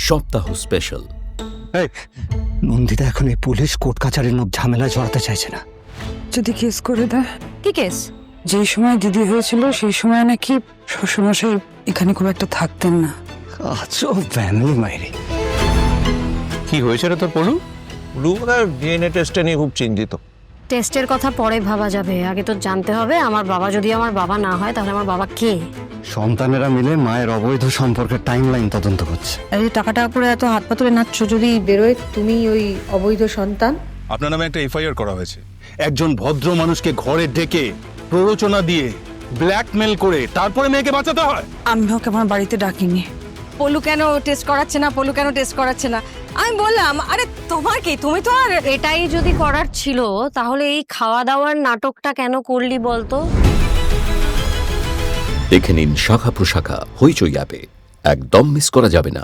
সপ্তাহ স্পেশাল। নন্দিতা এখন এই পুলিশ কোর্ট কাছারির মধ্যে ঝামেলায় জড়াতে চাইছে না। যদি কেস করে দেয়? কি কেস? যে সময় দিদি হয়েছিল সেই সময় নাকি শ্বশুরমশাই এখানে খুব একটা থাকতেন না। আজও ফ্যামিলি মাইরি। কি হয়েছে রে তোর পলু? ডিএনএ টেস্টে নিয়ে খুব চিন্তিত। টেস্টের কথা পরে ভাবা যাবে, আগে তো জানতে হবে আমার বাবা যদি আমার বাবা না হয় তাহলে আমার বাবা কে। সন্তানেরা মিলে মায়ের অবৈধ সম্পর্কের টাইমলাইন তদন্ত করছে। এই টাকা করে এত হাত পা তুলে নাচছো, যদি বেরোয় তুমি ওই অবৈধ সন্তান। আপনার নামে একটা এফআইআর করা হয়েছে। একজন ভদ্র মানুষকে ঘরে ডেকে প্ররোচনা দিয়ে ব্ল্যাকমেল করে তারপরে মেয়েকে বাঁচাতে হয়। আমি ওকে আমার বাড়িতে ডাকিনি। পলু কেন টেস্ট করাচ্ছে না, পলু কেন টেস্ট করাচ্ছে না? আমি বললাম আরে তোমার কি, তুমি তো আর এটাই যদি করার ছিল তাহলে এই খাওয়া দাওয়ার নাটকটা কেন করলি বলতো? দেখে নিন শাখা প্রশাখা হইচই অ্যাপে, একদম মিস করা যাবে না।